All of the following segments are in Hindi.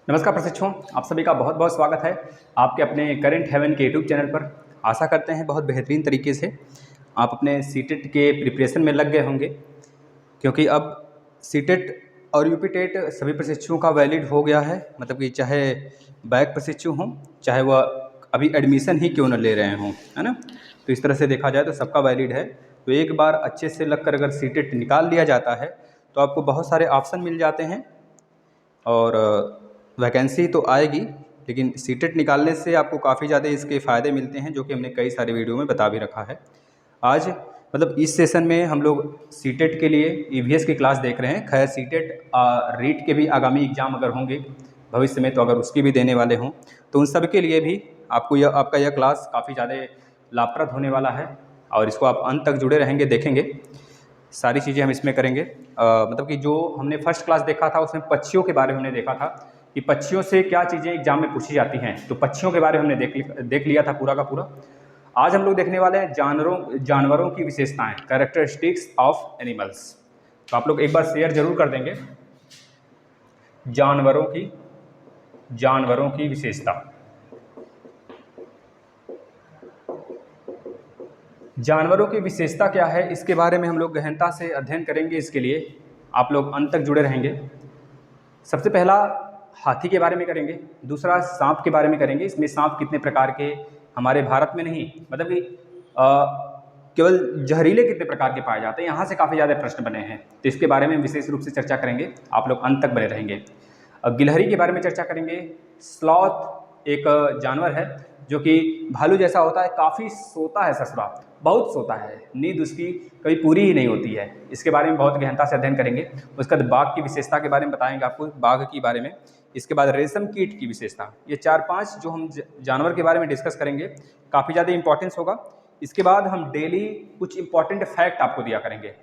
नमस्कार प्रशिक्षुओं, आप सभी का बहुत बहुत स्वागत है आपके अपने करेंट हेवन के यूट्यूब चैनल पर। आशा करते हैं बहुत बेहतरीन तरीके से आप अपने सीटेट के प्रिपरेशन में लग गए होंगे, क्योंकि अब सीटेट और यूपीटेट सभी प्रशिक्षुओं का वैलिड हो गया है। मतलब कि चाहे बैक प्रशिक्षु हों, चाहे वह अभी एडमिशन ही क्यों न ले रहे हों, है ना। तो इस तरह से देखा जाए तो सबका वैलिड है। तो एक बार अच्छे से लगकर अगर सीटेट निकाल लिया जाता है तो आपको बहुत सारे ऑप्शन मिल जाते हैं और वैकेंसी तो आएगी, लेकिन सीटेट निकालने से आपको काफ़ी ज़्यादा इसके फ़ायदे मिलते हैं, जो कि हमने कई सारे वीडियो में बता भी रखा है। आज मतलब इस सेशन में हम लोग सीटेट के लिए ईवीएस की क्लास देख रहे हैं। खैर सीटेट रीट के भी आगामी एग्ज़ाम अगर होंगे भविष्य में, तो अगर उसकी भी देने वाले हों तो उन सब के लिए भी आपका यह क्लास काफ़ी ज़्यादा लाभप्रद होने वाला है और इसको आप अंत तक जुड़े रहेंगे, देखेंगे सारी चीज़ें हम इसमें करेंगे। मतलब कि जो हमने फर्स्ट क्लास देखा था उसमें पक्षियों के बारे में हमने देखा था कि पक्षियों से क्या चीज़ें एग्जाम में पूछी जाती हैं, तो पक्षियों के बारे में हमने देख लिया था पूरा का पूरा। आज हम लोग देखने वाले हैं जानवरों की विशेषताएं, कैरेक्टरिस्टिक्स ऑफ एनिमल्स। तो आप लोग एक बार शेयर जरूर कर देंगे। जानवरों की विशेषता, जानवरों की विशेषता क्या है, इसके बारे में हम लोग गहनता से अध्ययन करेंगे। इसके लिए आप लोग अंत तक जुड़े रहेंगे। सबसे पहला हाथी के बारे में करेंगे, दूसरा सांप के बारे में करेंगे। इसमें सांप कितने प्रकार के हमारे भारत में नहीं, मतलब कि केवल जहरीले कितने प्रकार के पाए जाते हैं, यहाँ से काफ़ी ज़्यादा प्रश्न बने हैं, तो इसके बारे में विशेष रूप से चर्चा करेंगे। आप लोग अंत तक बने रहेंगे। गिलहरी के बारे में चर्चा करेंगे। स्लॉथ एक जानवर है जो कि भालू जैसा होता है, काफ़ी सोता है, ससुरा बहुत सोता है, नींद उसकी कभी पूरी ही नहीं होती है। इसके बारे में बहुत गहनता से अध्ययन करेंगे। उसके बाद बाघ की विशेषता के बारे में बताएंगे आपको, बाघ के बारे में। इसके बाद रेशम कीट की विशेषता। ये 4-5 जो हम जानवर के बारे में डिस्कस करेंगे, काफ़ी ज़्यादा इंपॉर्टेंस होगा। इसके बाद हम डेली कुछ इंपॉर्टेंट फैक्ट आपको दिया करेंगे,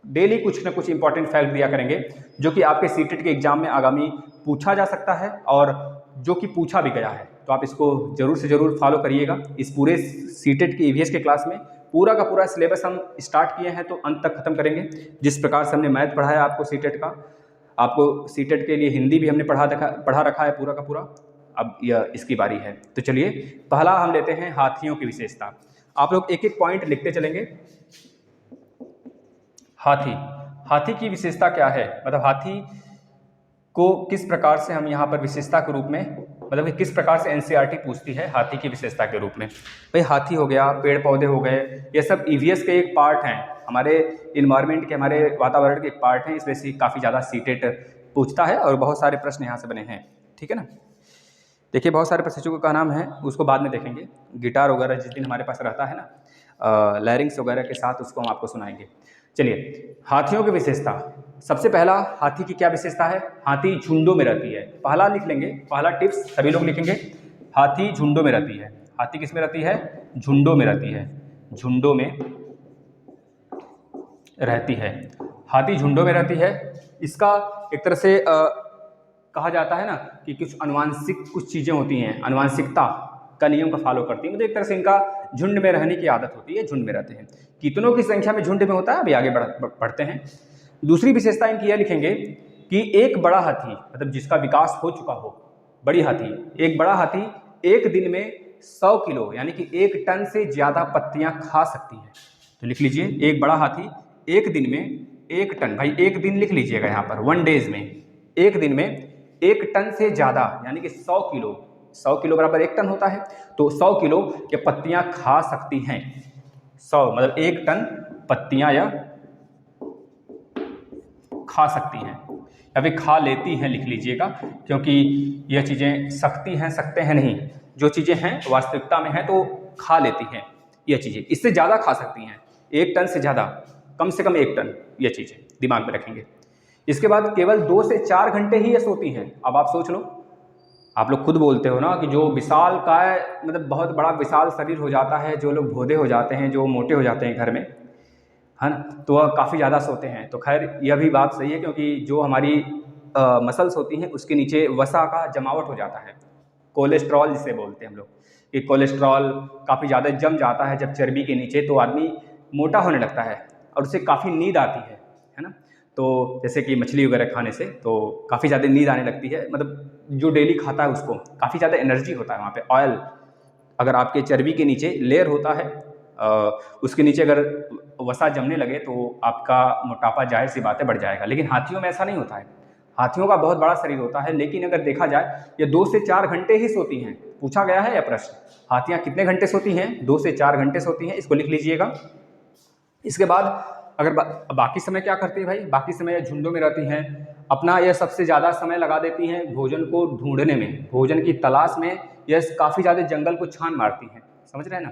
डेली कुछ ना कुछ इंपॉर्टेंट फैक्ट दिया करेंगे जो कि आपके सीटेट के एग्जाम में आगामी पूछा जा सकता है और जो कि पूछा भी गया है। तो आप इसको जरूर से जरूर फॉलो करिएगा। इस पूरे सीटेट के ईवीएस के क्लास में पूरा का पूरा सिलेबस हम स्टार्ट किए हैं, तो अंत तक खत्म करेंगे। जिस प्रकार से हमने मैथ पढ़ाया आपको सीटेट का, आपको सीटेट के लिए हिंदी भी हमने पढ़ा रखा है पूरा का पूरा। अब यह इसकी बारी है। तो चलिए पहला हम लेते हैं हाथियों की विशेषता। आप लोग एक एक पॉइंट लिखते चलेंगे। हाथी की विशेषता क्या है, मतलब हाथी को किस प्रकार से हम यहाँ पर विशेषता के रूप में, मतलब कि किस प्रकार से एनसीईआरटी पूछती है हाथी की विशेषता के रूप में। भाई हाथी हो गया, पेड़ पौधे हो गए, ये सब ईवीएस के एक पार्ट हैं, हमारे इन्वायरमेंट के, हमारे वातावरण के एक पार्ट हैं। इसलिए से काफ़ी ज़्यादा सीटेट पूछता है और बहुत सारे प्रश्न यहाँ से बने हैं, ठीक है ना। देखिए बहुत सारे प्रशिक्षकों का नाम है, उसको बाद में देखेंगे। गिटार वगैरह जिस दिन हमारे पास रहता है ना, लैरिंग्स वगैरह के साथ उसको हम आपको सुनाएंगे। चलिए हाथियों की विशेषता। सबसे पहला हाथी की क्या विशेषता है, हाथी झुंडों में रहती है। पहला लिख लेंगे, पहला टिप्स सभी लोग लिखेंगे, हाथी झुंडों में रहती है। हाथी किस में रहती है, झुंडों में रहती है, झुंडों में रहती है। हाथी झुंडों में रहती है। इसका एक तरह से कहा जाता है ना कि कुछ अनुवांशिक कुछ चीज़ें होती हैं, अनुवांशिकता का नियम का फॉलो करती है, मतलब एक तरह से इनका झुंड में रहने की आदत होती है, झुंड में रहते हैं। कितनों की संख्या में झुंड में होता है, अभी आगे बढ़ते हैं। दूसरी विशेषता इनकी यह लिखेंगे कि एक बड़ा हाथी, मतलब जिसका विकास हो चुका हो, बड़ी हाथी, एक बड़ा हाथी एक दिन में 100 किलो यानी कि 1 टन से ज़्यादा पत्तियां खा सकती है। तो लिख लीजिए, एक बड़ा हाथी एक दिन में 1 टन, भाई एक दिन लिख लीजिएगा यहाँ पर, 1 डेज में, एक दिन में 1 टन से ज़्यादा यानी कि 100 किलो, 100 किलो बराबर 1 टन होता है, तो 100 किलो के पत्तियां खा सकती हैं। 100 मतलब 1 टन पत्तियां या खा सकती हैं या फिर खा लेती हैं, लिख लीजिएगा, क्योंकि यह चीज़ें सकती हैं, सकते हैं नहीं, जो चीज़ें हैं वास्तविकता में हैं तो खा लेती हैं यह चीज़ें। इससे ज़्यादा खा सकती हैं, 1 टन से ज़्यादा, कम से कम 1 टन, यह चीज़ें दिमाग में रखेंगे। इसके बाद केवल 2 से 4 घंटे ही ये सोती हैं। अब आप सोच लो, आप लोग खुद बोलते हो ना कि जो विशाल काय, मतलब बहुत बड़ा विशाल शरीर हो जाता है, जो लोग भोदे हो जाते हैं, जो मोटे हो जाते हैं घर में, है ना, तो वह काफ़ी ज़्यादा सोते हैं। तो खैर यह भी बात सही है, क्योंकि जो हमारी मसल्स होती हैं उसके नीचे वसा का जमावट हो जाता है, कोलेस्ट्रॉल जिसे बोलते हैं हम लोग, कि कोलेस्ट्रॉल काफ़ी ज़्यादा जम जाता है जब चर्बी के नीचे, तो आदमी मोटा होने लगता है और उससे काफ़ी नींद आती है ना। तो जैसे कि मछली वगैरह खाने से तो काफ़ी ज़्यादा नींद आने लगती है, मतलब जो डेली खाता है उसको काफ़ी ज़्यादा एनर्जी होता है वहाँ पे। ऑयल अगर आपके चर्बी के नीचे लेयर होता है, उसके नीचे अगर वसा जमने लगे तो आपका मोटापा जाहिर सी बात है बढ़ जाएगा। लेकिन हाथियों में ऐसा नहीं होता है। हाथियों का बहुत बड़ा शरीर होता है, लेकिन अगर देखा जाए ये 2 से 4 घंटे ही सोती हैं। पूछा गया है यह प्रश्न, हाथियाँ कितने घंटे सोती हैं? 2 से 4 घंटे सोती हैं, इसको लिख लीजिएगा। इसके बाद अगर बाकी समय क्या करती है भाई? बाकी समय यह झुंडों में रहती हैं। अपना यह सबसे ज़्यादा समय लगा देती हैं भोजन को ढूंढने में, भोजन की तलाश में। यह काफ़ी ज़्यादा जंगल को छान मारती हैं, समझ रहे हैं ना।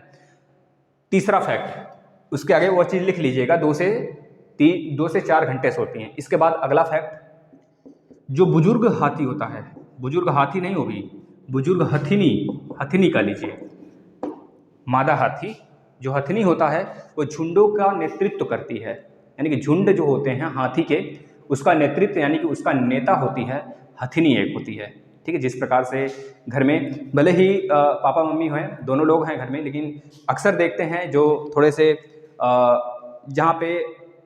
तीसरा फैक्ट, उसके आगे वो चीज़ लिख लीजिएगा, 2 से 4 घंटे सोती हैं। इसके बाद अगला फैक्ट, जो बुजुर्ग हाथी होता है, बुजुर्ग हाथी नहीं होगी, बुजुर्ग हथिनी का लीजिए, मादा हाथी जो हथिनी होता है वो झुंडों का नेतृत्व करती है। यानी कि झुंड जो होते हैं हाथी के, उसका नेतृत्व यानी कि उसका नेता होती है हथिनी एक होती है। ठीक है, जिस प्रकार से घर में भले ही पापा मम्मी हैं, दोनों लोग हैं घर में, लेकिन अक्सर देखते हैं जो थोड़े से जहाँ पे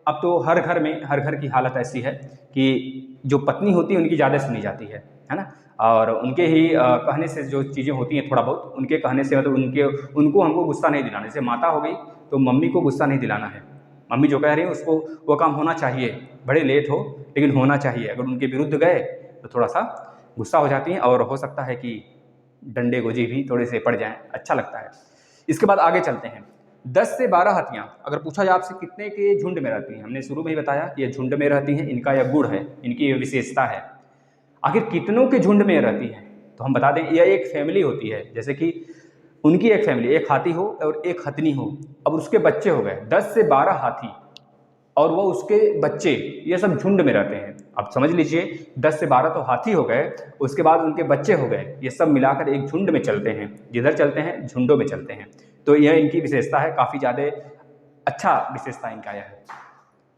अब तो हर घर की हालत ऐसी है कि जो पत्नी होती है उनकी ज़्यादा सुनी जाती है ना। और उनके ही कहने से जो चीज़ें होती हैं थोड़ा बहुत उनके कहने से, मतलब उनको हमको गुस्सा नहीं दिलाना। जैसे माता हो गई तो मम्मी को गुस्सा नहीं दिलाना है। मम्मी जो कह रही है उसको वो काम होना चाहिए, भले लेट हो लेकिन होना चाहिए। अगर उनके विरुद्ध गए तो थोड़ा सा गुस्सा हो जाती हैं और हो सकता है कि डंडे गोजी भी थोड़े से पड़ जाएं, अच्छा लगता है। इसके बाद आगे चलते हैं। 10 से 12 हाथियाँ, अगर पूछा जाए आपसे कितने के झुंड में रहती हैं, हमने शुरू में ही बताया कि ये झुंड में रहती हैं, इनका यह गुण है, इनकी यह विशेषता है। आखिर कितनों के झुंड में रहती हैं तो हम बता दें यह एक फैमिली होती है। जैसे कि उनकी एक फैमिली, एक हाथी हो और एक हथनी हो, अब उसके बच्चे हो गए 10 से 12 हाथी और वो उसके बच्चे, ये सब झुंड में रहते हैं। अब समझ लीजिए 10 से 12 तो हाथी हो गए, उसके बाद उनके बच्चे हो गए, ये सब मिलाकर एक झुंड में चलते हैं, जिधर चलते हैं झुंडों में चलते हैं। तो यह इनकी विशेषता है, काफ़ी ज़्यादा अच्छा विशेषता इनका यह है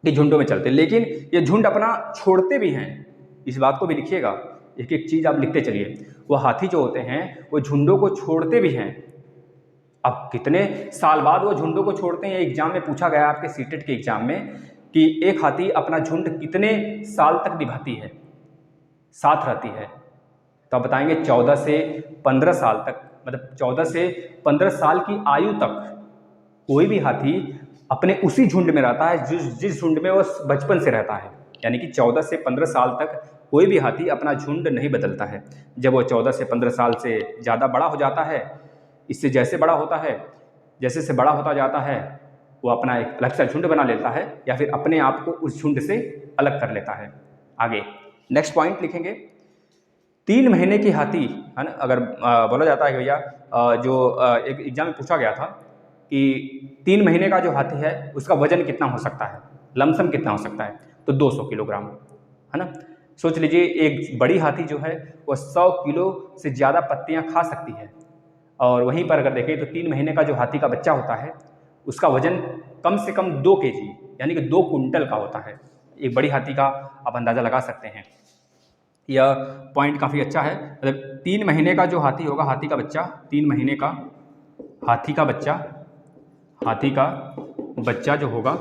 कि झुंडों में चलते हैं। लेकिन ये झुंड अपना छोड़ते भी हैं, इस बात को भी लिखिएगा, एक एक चीज़ आप लिखते चलिए। वो हाथी जो होते हैं वो झुंडों को छोड़ते भी हैं। अब कितने साल बाद वो झुंडों को छोड़ते हैं, एग्जाम में पूछा गया आपके सीटेट के एग्जाम में कि एक हाथी अपना झुंड कितने साल तक निभाती है, साथ रहती है। तो आप बताएंगे 14 से 15 साल तक, मतलब 14 से 15 साल की आयु तक कोई भी हाथी अपने उसी झुंड में रहता है जिस झुंड में वो बचपन से रहता है। यानी कि 14 से 15 साल तक कोई भी हाथी अपना झुंड नहीं बदलता है। जब वो 14 से 15 साल से ज़्यादा बड़ा हो जाता है, इससे जैसे बड़ा होता है, जैसे से बड़ा होता जाता है, वो अपना एक अलग सा झुंड बना लेता है या फिर अपने आप को उस झुंड से अलग कर लेता है। आगे नेक्स्ट पॉइंट लिखेंगे, 3 महीने की हाथी है ना। अगर बोला जाता है कि भैया जो एक एग्जाम में पूछा गया था कि 3 महीने का जो हाथी है उसका वजन कितना हो सकता है, लमसम कितना हो सकता है, तो 200 किलोग्राम है ना। सोच लीजिए एक बड़ी हाथी जो है वो 100 किलो से ज़्यादा पत्तियाँ खा सकती है। और वहीं पर अगर देखें तो 3 महीने का जो हाथी का बच्चा होता है उसका वजन कम से कम 2 kg यानी कि 2 कुंटल का होता है। एक बड़ी हाथी का आप अंदाज़ा लगा सकते हैं। यह पॉइंट काफ़ी अच्छा है। मतलब 3 महीने का जो हाथी होगा, हाथी का बच्चा, 3 महीने का हाथी का बच्चा जो होगा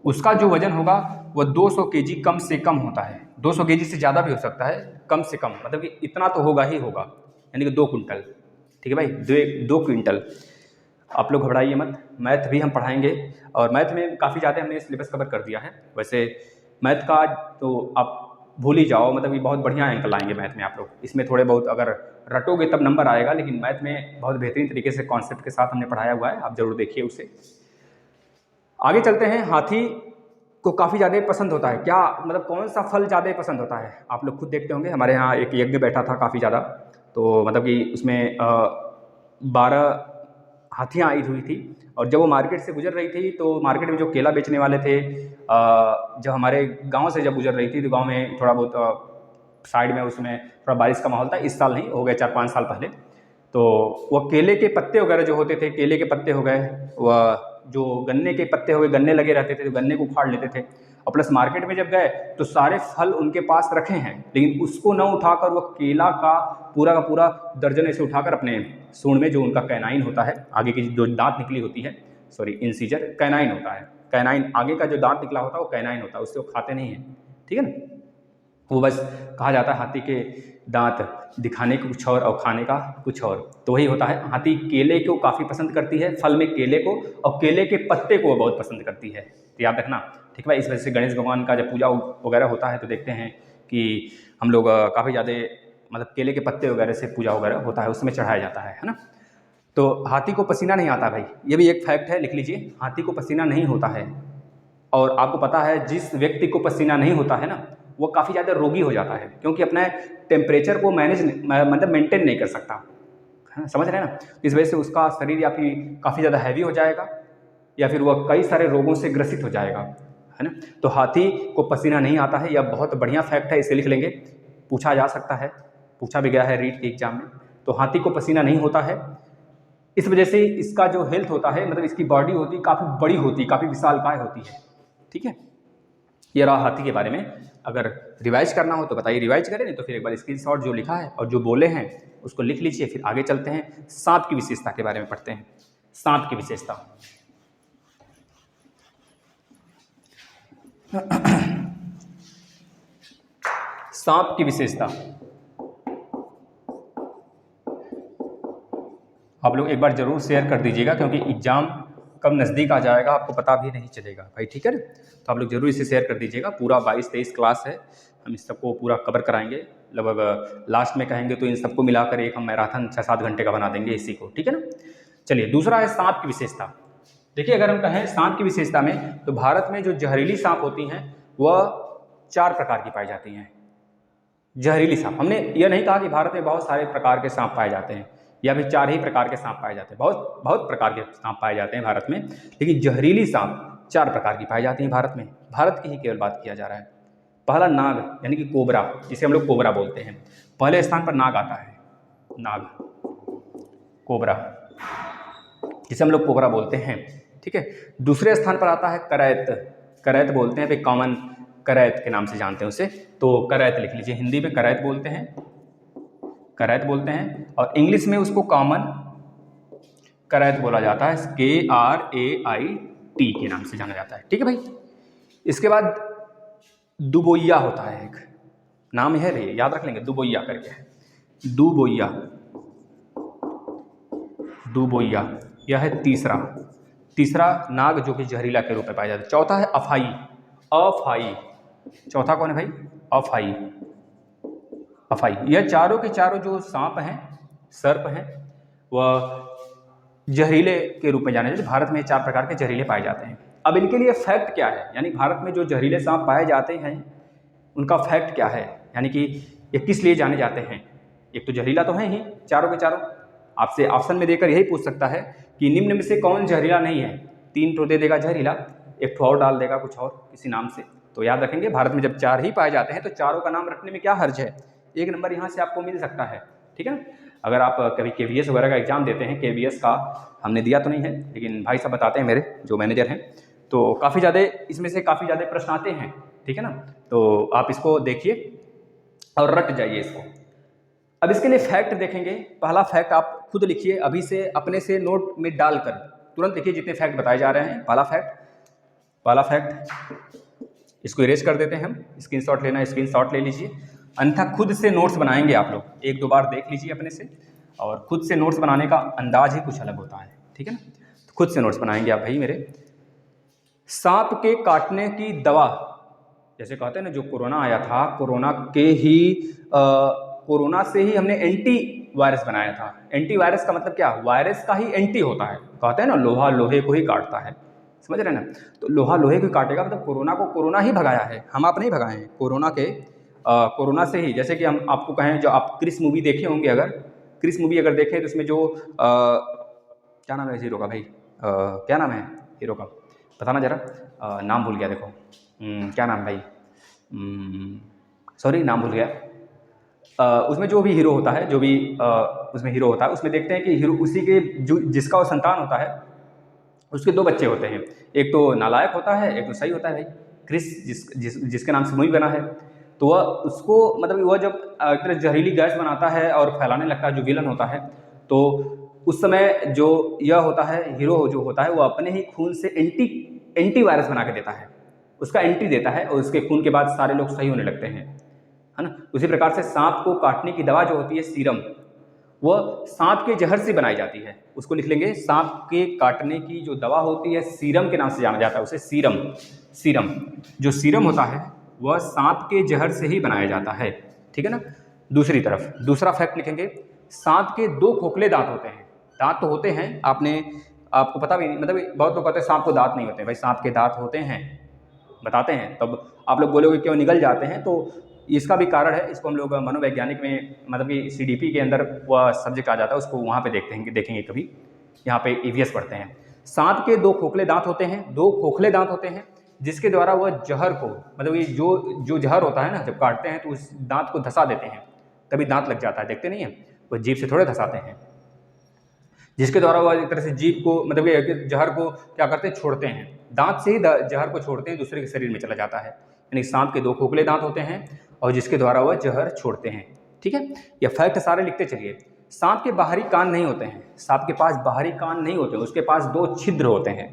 उसका जो वजन होगा वह 200 kg कम से कम होता है। 200 kg से ज़्यादा भी हो सकता है, कम से कम मतलब कि इतना तो होगा ही होगा, यानी कि 2 कुंटल। ठीक है भाई, 2 क्विंटल। आप लोग घबराइए मत, मैथ भी हम पढ़ाएंगे और मैथ में काफ़ी ज़्यादा हमने सिलेबस कवर कर दिया है। वैसे मैथ का तो आप भूल ही जाओ, मतलब कि बहुत बढ़िया अंक लाएंगे मैथ में आप लोग। इसमें थोड़े बहुत अगर रटोगे तब नंबर आएगा, लेकिन मैथ में बहुत बेहतरीन तरीके से कॉन्सेप्ट के साथ हमने पढ़ाया हुआ है, आप ज़रूर देखिए उसे। आगे चलते हैं। हाथी को काफ़ी ज़्यादा पसंद होता है क्या, मतलब कौन सा फल ज़्यादा पसंद होता है, आप लोग खुद देखते होंगे। हमारे यहाँ एक यज्ञ बैठा था काफ़ी ज़्यादा, तो मतलब कि उसमें 12 हाथियाँ आई हुई थी और जब वो मार्केट से गुजर रही थी तो मार्केट में जो केला बेचने वाले थे, जब हमारे गांव से जब गुजर रही थी तो गांव में थोड़ा बहुत साइड में उसमें थोड़ा बारिश का माहौल था। इस साल नहीं, हो गए 4-5 साल पहले। तो वो केले के पत्ते वगैरह जो होते थे, केले के पत्ते हो गए, वह जो गन्ने के पत्ते हो गए, गन्ने लगे रहते थे तो गन्ने को उखाड़ लेते थे। और प्लस मार्केट में जब गए तो सारे फल उनके पास रखे हैं, लेकिन उसको न उठाकर वो केला का पूरा दर्जन ऐसे उठाकर अपने सूंड में, जो उनका कैनाइन होता है, आगे की जो दांत निकली होती है, सॉरी इंसीजर, कैनाइन होता है, कैनाइन आगे का जो दांत निकला होता है वो कैनाइन होता है, उससे वो खाते नहीं हैं। ठीक है ना। वो बस कहा जाता है हाथी के दांत दिखाने को कुछ और खाने का कुछ और। तो वही होता है, हाथी केले को काफ़ी पसंद करती है, फल में केले को, और केले के पत्ते को वो बहुत पसंद करती है। तो याद रखना, ठीक है भाई। इस वजह से गणेश भगवान का जब पूजा वगैरह होता है तो देखते हैं कि हम लोग काफ़ी ज़्यादा मतलब केले के पत्ते वगैरह से पूजा वगैरह होता है, उसमें चढ़ाया जाता है ना। तो हाथी को पसीना नहीं आता भाई, ये भी एक फैक्ट है, लिख लीजिए, हाथी को पसीना नहीं होता है। और आपको पता है जिस व्यक्ति को पसीना नहीं होता है ना, वो काफ़ी ज़्यादा रोगी हो जाता है, क्योंकि अपने टेम्परेचर को मतलब मेंटेन नहीं कर सकता है, समझ रहे हैं ना। इस वजह से उसका शरीर या फिर काफ़ी ज़्यादा हैवी हो जाएगा, या फिर वह कई सारे रोगों से ग्रसित हो जाएगा, है ना। तो हाथी को पसीना नहीं आता है, यह बहुत बढ़िया फैक्ट है, इसे लिख लेंगे, पूछा जा सकता है, पूछा भी गया है रीट के एग्जाम में। तो हाथी को पसीना नहीं होता है, इस वजह से इसका जो हेल्थ होता है, मतलब इसकी बॉडी होती है काफ़ी बड़ी होती है, काफ़ी विशालकाय होती है, ठीक है। ये रहा हाथी के बारे में। अगर रिवाइज करना हो तो बताइए, रिवाइज करें, नहीं तो फिर एक बार स्क्रीनशॉट जो लिखा है और जो बोले हैं उसको लिख लीजिए। फिर आगे चलते हैं, सांप की विशेषता के बारे में पढ़ते हैं। सांप की विशेषता, सांप की विशेषता आप लोग एक बार जरूर शेयर कर दीजिएगा, क्योंकि एग्जाम कब नज़दीक आ जाएगा आपको पता भी नहीं चलेगा भाई, ठीक है ना। तो आप लोग जरूर इसे शेयर कर दीजिएगा। पूरा 22-23 क्लास है, हम इस सबको पूरा कवर कराएंगे। लगभग लास्ट में कहेंगे तो इन सबको मिलाकर एक हम मैराथन 6-7 घंटे का बना देंगे इसी को, ठीक है ना। चलिए, दूसरा है सांप की विशेषता। देखिए, अगर हम कहें सांप की विशेषता में, तो भारत में जो जहरीली सांप होती हैं वह 4 प्रकार की पाई जाती हैं। जहरीली सांप, हमने यह नहीं कहा कि भारत में बहुत सारे प्रकार के सांप पाए जाते हैं, या फिर 4 ही प्रकार के सांप पाए जाते हैं, बहुत बहुत प्रकार के सांप पाए जाते हैं भारत में, लेकिन जहरीली सांप 4 प्रकार की पाई जाती हैं भारत में। भारत की ही केवल बात किया जा रहा है। पहला नाग, यानी कि कोबरा, जिसे हम लोग कोबरा बोलते हैं, पहले स्थान पर नाग आता है, नाग, कोबरा, जिसे हम लोग कोबरा बोलते हैं, ठीक है। दूसरे स्थान पर आता है करैत, करैत बोलते हैं, फिर कॉमन करैत के नाम से जानते हैं उसे, तो करैत लिख लीजिए, हिंदी में करैत बोलते हैं, करैत बोलते हैं, और इंग्लिश में उसको कॉमन करैत बोला जाता है, KRAIT के नाम से जाना जाता है, ठीक है भाई। इसके बाद दुबोइया होता है, एक नाम है रे, याद रख लेंगे, दुबोइया करके है, दुबोइया, दुबोइया, यह है तीसरा नाग जो कि जहरीला के रूप में पाया जाता है। चौथा है अफाई, अफाई, चौथा कौन है भाई, अफाई, अफाई। यह चारों के चारों जो सांप हैं, सर्प हैं, वह जहरीले के रूप में जाने जाते हैं। भारत में 4 प्रकार के जहरीले पाए जाते हैं। अब इनके लिए फैक्ट क्या है, यानी भारत में जो जहरीले सांप पाए जाते हैं उनका फैक्ट क्या है, यानी कि ये किस लिए जाने जाते हैं। एक तो जहरीला तो है ही चारों के चारों, आपसे ऑप्शन में देकर यही पूछ सकता है कि निम्न में से कौन जहरीला नहीं है। 3 तो दे देगा जहरीला, 1 ठो और डाल देगा कुछ और किसी नाम से। तो याद रखेंगे, भारत में जब 4 ही पाए जाते हैं तो चारों का नाम रखने में क्या हर्ज है, 1 नंबर यहाँ से आपको मिल सकता है, ठीक है ना। अगर आप कभी KVS वगैरह का एग्जाम देते हैं, KVS का हमने दिया तो नहीं है, लेकिन भाई साहब बताते हैं मेरे जो मैनेजर हैं, तो काफ़ी ज़्यादा इसमें से काफ़ी ज़्यादा प्रश्न आते हैं, ठीक है ना। तो आप इसको देखिए और रट जाइए इसको। अब इसके लिए फैक्ट देखेंगे। पहला फैक्ट आप खुद लिखिए, अभी से अपने से नोट में डालकर तुरंत लिखिए जितने फैक्ट बताए जा रहे हैं। पहला फैक्ट इसको इरेज कर देते हैं हम, स्क्रीनशॉट लेना स्क्रीनशॉट ले लीजिए, अन्यथा खुद से नोट्स बनाएंगे आप लोग, 1-2 बार देख लीजिए अपने से, और खुद से नोट्स बनाने का अंदाज ही कुछ अलग होता है, ठीक है ना। तो खुद से नोट्स बनाएंगे आप भाई मेरे। सांप के काटने की दवा, जैसे कहते हैं ना, जो कोरोना आया था, कोरोना से ही हमने एंटी वायरस बनाया था। एंटी वायरस का मतलब क्या, वायरस का ही एंटी होता है, कहते हैं ना लोहा लोहे को ही काटता है, समझ रहे हैं ना। तो लोहा लोहे को काटेगा, मतलब कोरोना को कोरोना ही भगाया है, हम आप नहीं भगाए हैं। कोरोना से ही, जैसे कि हम आपको कहें, जो आप क्रिस मूवी देखे होंगे, अगर क्रिस मूवी अगर देखें तो उसमें जो क्या नाम है हीरो का भाई, क्या नाम है हीरो का, बताना जरा, नाम भूल गया, देखो क्या नाम भाई, सॉरी नाम भूल गया। उसमें जो भी हीरो होता है, जो भी उसमें हीरो होता है, उसमें देखते हैं कि हीरो उसी के जो जिसका वो संतान होता है, उसके 2 बच्चे होते हैं, एक तो नालायक होता है, एक तो सही होता है भाई। क्रिस जिसके नाम से मूवी बना है, तो वह उसको मतलब वह जब एक तरह जहरीली गैस बनाता है और फैलाने लगता है, जो विलन होता है, तो उस समय जो यह होता है, हीरो जो होता है, वो अपने ही खून से एंटी वायरस बना के देता है, उसका एंटी देता है, और उसके खून के बाद सारे लोग सही होने लगते हैं। है ना। उसी प्रकार से सांप को काटने की दवा जो होती है सीरम, वह सांप के जहर से बनाई जाती है। उसको लिख लेंगे, सांप के काटने की जो दवा होती है सीरम के नाम से जाना जाता है उसे, सीरम। सीरम जो सीरम होता है वह सांप के जहर से ही बनाया जाता है, ठीक है ना। दूसरी तरफ दूसरा फैक्ट लिखेंगे, सांप के 2 खोखले दांत होते हैं। दांत तो होते हैं, आपको पता भी नहीं, मतलब बहुत लोग कहते हैं सांप को दांत नहीं होते। भाई सांप के दांत होते हैं, बताते हैं। तब आप लोग बोलोगे क्यों निगल जाते हैं, तो इसका भी कारण है। इसको हम लोग मनोवैज्ञानिक में, मतलब कि CDP के अंदर वह सब्जेक्ट आ जाता है, उसको वहाँ पे देखेंगे कभी। यहाँ पे EVS पढ़ते हैं। सांप के 2 खोखले दांत होते हैं, 2 खोखले दांत होते हैं, जिसके द्वारा वह जहर को, मतलब ये जो जहर होता है ना, जब काटते हैं तो उस दांत को धंसा देते हैं, तभी दांत लग जाता है। देखते नहीं है, वो जीभ से थोड़े धंसाते हैं, जिसके द्वारा वह एक तरह से जीभ को, मतलब ये जहर को क्या करते हैं, छोड़ते हैं। दांत से ही जहर को छोड़ते हैं, दूसरे के शरीर में चला जाता है। यानी सांप के 2 खोखले दांत होते हैं और जिसके द्वारा वह जहर छोड़ते हैं, ठीक है। ये फैक्ट सारे लिखते चलिए। सांप के बाहरी कान नहीं होते हैं, सांप के पास बाहरी कान नहीं होते, उसके पास 2 छिद्र होते हैं।